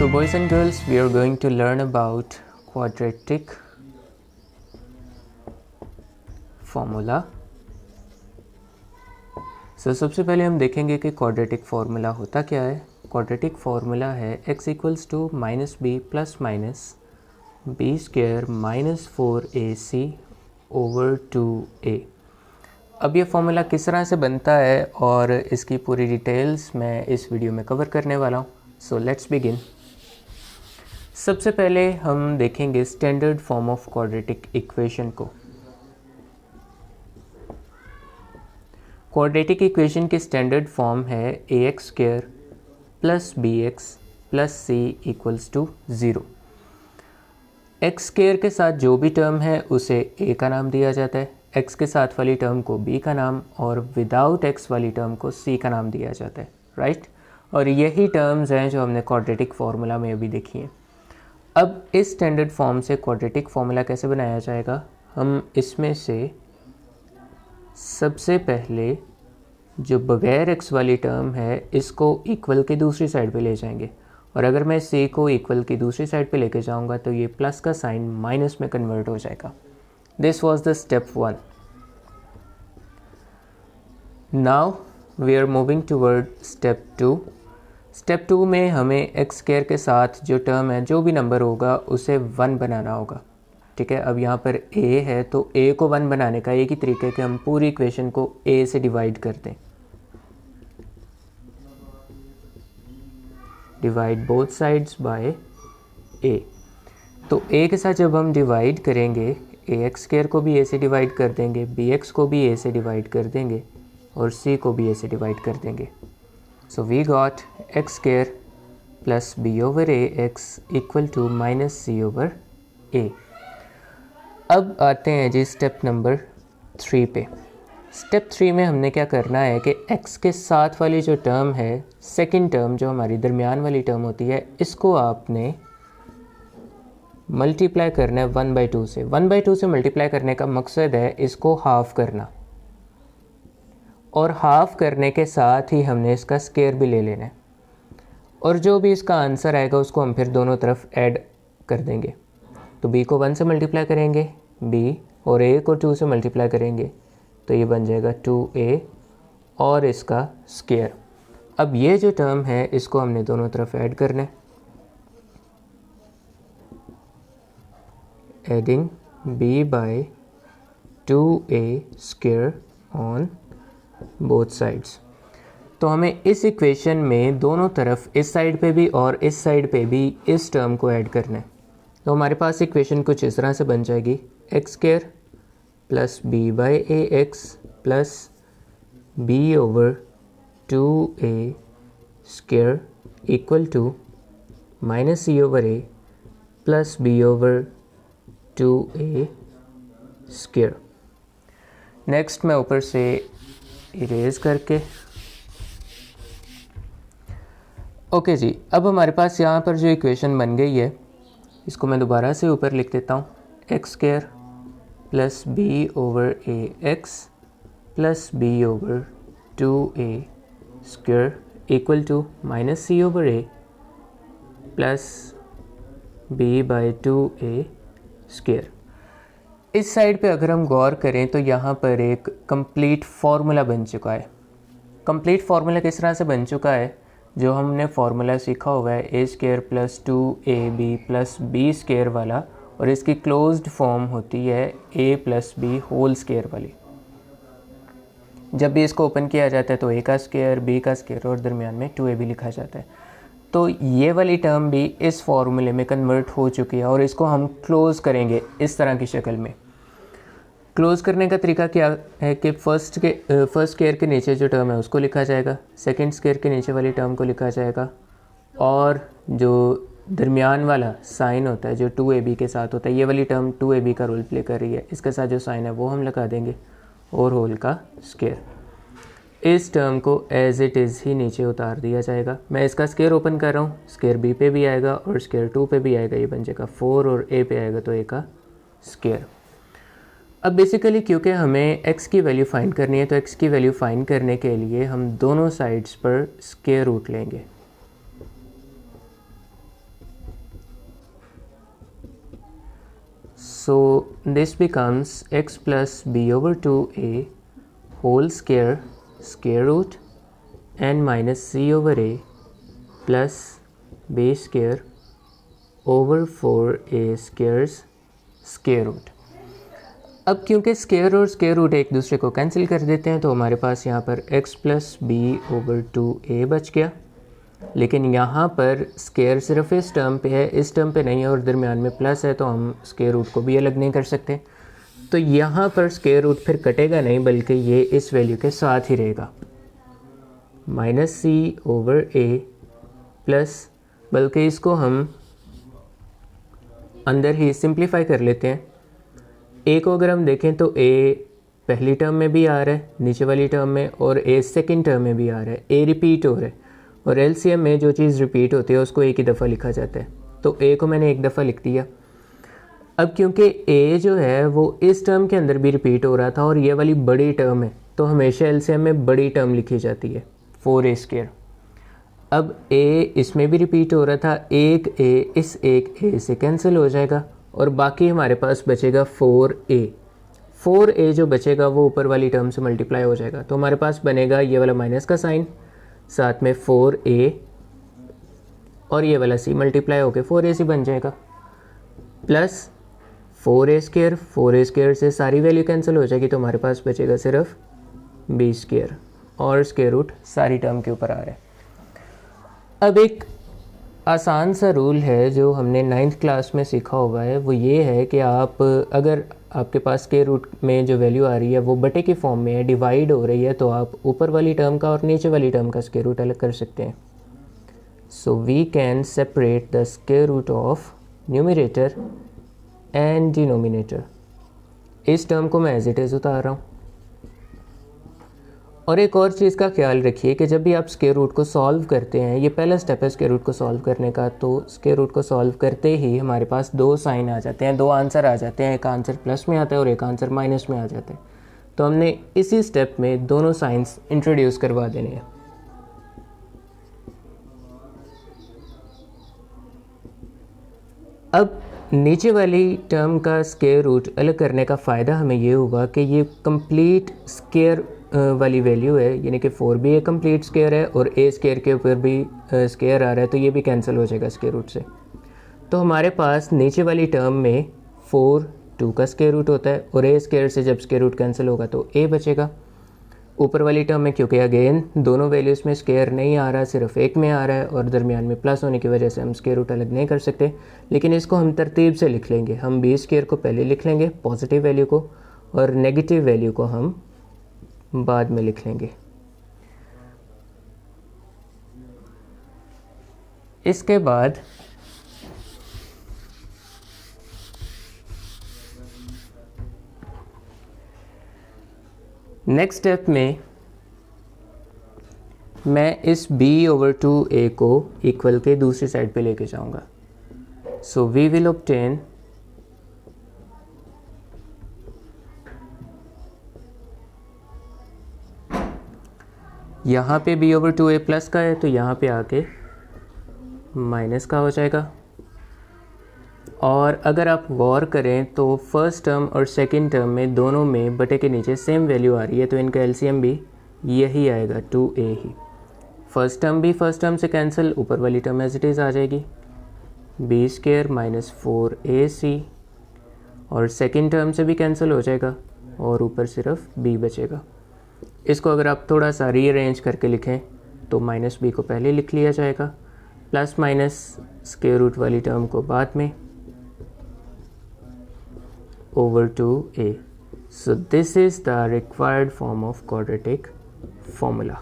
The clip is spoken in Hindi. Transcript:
So boys and girls, we are going to learn about quadratic formula. So सबसे पहले हम देखेंगे कि quadratic formula होता क्या है. Quadratic formula है x equals to minus b plus minus b square minus 4ac over 2a. अब ये फॉर्मूला किस तरह से बनता है और इसकी पूरी डिटेल्स मैं इस वीडियो में कवर करने वाला हूँ. So let's begin. सबसे पहले हम देखेंगे standard form of quadratic equation को. क्वाड्रेटिक इक्वेशन की स्टैंडर्ड फॉर्म है a x square plus b x plus c equals to 0. X square के साथ जो भी टर्म है उसे ए का नाम दिया जाता है, एक्स के साथ वाली टर्म को बी का नाम और विदाउट एक्स वाली टर्म को सी का नाम दिया जाता है, राइट. और यही टर्म्स हैं जो हमने क्वाड्रेटिक फार्मूला में अभी देखी हैं. अब इस स्टैंडर्ड फॉर्म से क्वाड्रेटिक फार्मूला कैसे बनाया जाएगा. हम इसमें से सबसे पहले जो बगैर एक्स वाली टर्म है इसको इक्वल के दूसरी साइड पे ले जाएंगे, और अगर मैं सी को इक्वल की दूसरी साइड पे लेके जाऊंगा तो ये प्लस का साइन माइनस में कन्वर्ट हो जाएगा. This was the step 1. Now we are moving toward step 2. Step 2 में हमें एक्स स्क्वायर के साथ जो टर्म है जो भी नंबर होगा उसे 1 बनाना होगा, ठीक है. अब यहाँ पर a है तो a को 1 बनाने का एक ही तरीका है कि हम पूरी इक्वेशन को a से डिवाइड कर दें. Divide both sides by a. तो a के साथ जब हम डिवाइड करेंगे ए एक्स स्क्वायर को भी a से डिवाइड कर देंगे, बी एक्स को भी a से डिवाइड कर देंगे और c को भी a से डिवाइड कर देंगे. So we got x square plus b over a x equal to minus c over a. अब आते हैं जी स्टेप नंबर 3 पे. स्टेप 3 में हमने क्या करना है कि x के साथ वाली जो टर्म है, सेकंड टर्म जो हमारी दरमियान वाली टर्म होती है, इसको आपने मल्टीप्लाई करना है 1/2 से. 1/2 से मल्टीप्लाई करने का मकसद है इसको हाफ करना, और हाफ करने के साथ ही हमने इसका स्क्वायर भी ले लेना है, और जो भी इसका आंसर आएगा उसको हम फिर दोनों तरफ ऐड कर देंगे. तो b को 1 से मल्टीप्लाई करेंगे b, और a को 2 से मल्टीप्लाई करेंगे तो ये बन जाएगा 2a और इसका स्क्वायर. अब ये जो टर्म है इसको हमने दोनों तरफ ऐड करना है. Adding b by 2a square on both sides. तो हमें इस इक्वेशन में दोनों तरफ इस साइड पे भी और इस साइड पे भी इस टर्म को ऐड करना है. तो हमारे पास इक्वेशन कुछ इस तरह से बन जाएगी. X square plus b by a x plus b over 2a square equal to minus c over a plus b over 2a square. Next मैं ऊपर से इरेज करके ओके जी. अब हमारे पास यहाँ पर जो इक्वेशन बन गई है इसको मैं दोबारा से ऊपर लिख देता हूँ. X square plus b over a x plus b over 2a square equal to minus c over a plus b by 2a square. इस साइड पे अगर हम गौर करें तो यहाँ पर एक कंप्लीट फार्मूला बन चुका है. कंप्लीट फार्मूला किस तरह से बन चुका है, जो हमने फार्मूला सीखा हुआ है a square plus 2ab plus b square वाला, और इसकी क्लोज्ड फॉर्म होती है a plus b whole square वाली. जब भी इसको ओपन किया जाता है तो a का स्क्वायर, b का स्क्वायर और दरमियान में 2ab लिखा जाता है. तो ये वाली टर्म भी इस फार्मूले में कन्वर्ट हो चुकी है और इसको हम क्लोज़ करेंगे इस तरह की शक्ल में. क्लोज़ करने का तरीका क्या है कि फर्स्ट स्क्वायर के नीचे जो टर्म है उसको लिखा जाएगा, सेकंड स्क्वायर के नीचे वाली टर्म को लिखा जाएगा, और जो दरमियान वाला साइन होता है जो 2ab के साथ होता है, ये वाली टर्म 2ab का रोल प्ले कर रही है, इसके साथ जो साइन है वो हम लगा देंगे, और होल का स्क्वायर. इस टर्म को एज इट इज़ ही नीचे उतार दिया जाएगा. मैं इसका स्क्वायर ओपन कर रहा हूँ, स्क्वायर b पे भी आएगा और स्क्वायर 2 पे भी आएगा, ये बन जाएगा 4, और a पे आएगा तो a का स्क्वायर. अब बेसिकली क्योंकि हमें x की वैल्यू फाइंड करनी है तो x की वैल्यू फाइंड करने के लिए हम दोनों साइड्स पर स्क्वायर रूट लेंगे. So this becomes x plus b over 2a whole square root and minus c over a plus b square over 4a square root। अब क्योंकि स्क्वायर और स्क्वायर रूट एक दूसरे को कैंसिल कर देते हैं तो हमारे पास यहाँ पर x plus b over 2a बच गया, लेकिन यहाँ पर स्क्वायर सिर्फ इस टर्म पे है, इस टर्म पे नहीं है और दरमियान में प्लस है, तो हम स्क्वायर रूट को भी अलग नहीं कर सकते। तो यहाँ पर स्क्वायर रूट फिर कटेगा नहीं, बल्कि ये इस वैल्यू के साथ ही रहेगा, minus c over a plus, बल्कि इसको हम अंदर ही सिंप्लीफाई कर लेते हैं। ए को अगर हम देखें तो ए पहली टर्म में भी आ रहा है नीचे वाली टर्म में, और ए सेकंड टर्म में भी आ रहा है, ए रिपीट हो रहा है, और एलसीएम में जो चीज़ रिपीट होती है उसको एक ही दफ़ा लिखा जाता है, तो ए को मैंने एक दफ़ा लिख दिया। अब क्योंकि ए जो है वो इस टर्म के अंदर भी रिपीट हो रहा था और ये वाली बड़ी टर्म है, तो हमेशा एलसीएम में बड़ी टर्म लिखी जाती है 4a स्क्वायर। अब ए इसमें भी रिपीट हो रहा था, एक ए इस एक ए से कैंसिल हो जाएगा और बाकी हमारे पास बचेगा 4a। 4a जो बचेगा वो ऊपर वाली टर्म से मल्टीप्लाई हो जाएगा, तो हमारे पास बनेगा ये वाला माइनस का साइन, साथ में 4a और ये वाला c मल्टीप्लाई होकर 4ac बन जाएगा, प्लस 4a स्क्वायर से सारी वैल्यू कैंसिल हो जाएगी, तो हमारे पास बचेगा सिर्फ b स्क्वायर, और स्क्वायर रूट सारी टर्म के ऊपर आ रहा है। अब एक आसान सा रूल है जो हमने 9th क्लास में सीखा हुआ है, वो ये है कि आप अगर आपके पास स्क्वायर रूट में जो वैल्यू आ रही है वो बटे की फॉर्म में है, डिवाइड हो रही है, तो आप ऊपर वाली टर्म का और नीचे वाली टर्म का स्क्वायर रूट अलग कर सकते हैं। So we can separate the square root of numerator and denominator. इस टर्म को मैं एज इट इज़ उतार रहा हूँ। और एक और चीज़ का ख्याल रखिए कि जब भी आप स्क्वायर रूट को सॉल्व करते हैं, ये पहला स्टेप है स्क्वायर रूट को सॉल्व करने का, तो स्क्वायर रूट को सॉल्व करते ही हमारे पास दो साइन आ जाते हैं, दो आंसर आ जाते हैं, एक आंसर प्लस में आता है और एक आंसर माइनस में आ जाता है। तो हमने इसी स्टेप में दोनों साइंस इंट्रोड्यूस करवा देने हैं। अब नीचे वाली टर्म का स्क्वायर रूट अलग करने का फ़ायदा हमें ये होगा कि ये कंप्लीट स्क्वायर वाली वैल्यू है, यानी कि 4 भी एक कंप्लीट स्क्वायर है और a स्क्वायर के ऊपर भी स्क्वायर आ रहा है, तो ये भी कैंसिल हो जाएगा स्क्वायर रूट से। तो हमारे पास नीचे वाली टर्म में 4 2 का स्क्वायर रूट होता है, और a स्क्वायर से जब स्क्वायर रूट कैंसिल होगा तो a बचेगा। ऊपर वाली टर्म में क्योंकि अगेन दोनों वैल्यूज़ में स्क्वायर नहीं आ रहा, सिर्फ एक में आ रहा है, और दरमियान में प्लस होने की वजह से हम स्क्वायर रूट अलग नहीं कर सकते, लेकिन इसको हम तरतीब से लिख लेंगे। हम b स्क्वायर को पहले लिख लेंगे पॉजिटिव वैल्यू को, और नेगेटिव वैल्यू को हम बाद में लिख लेंगे। इसके बाद नेक्स्ट स्टेप में मैं इस b ओवर 2a को इक्वल के दूसरी साइड पे लेके जाऊंगा। सो वी विल ऑब्टेन यहाँ पे b ओवर 2a प्लस का है, तो यहाँ पे आके माइनस का हो जाएगा। और अगर आप गौर करें तो फर्स्ट टर्म और सेकंड टर्म में दोनों में बटे के नीचे सेम वैल्यू आ रही है, तो इनका एलसीएम भी यही आएगा 2a ही। फर्स्ट टर्म भी फर्स्ट टर्म से कैंसिल, ऊपर वाली टर्म एज इट इज़ आ जाएगी b स्क्वायर माइनस 4ac, और सेकंड टर्म से भी कैंसिल हो जाएगा और ऊपर सिर्फ b बचेगा। इसको अगर आप थोड़ा सा रीअरेंज करके लिखें तो माइनस b को पहले लिख लिया जाएगा, प्लस माइनस स्क्वायर रूट वाली टर्म को बाद में, over 2a. So this is the required form of quadratic formula.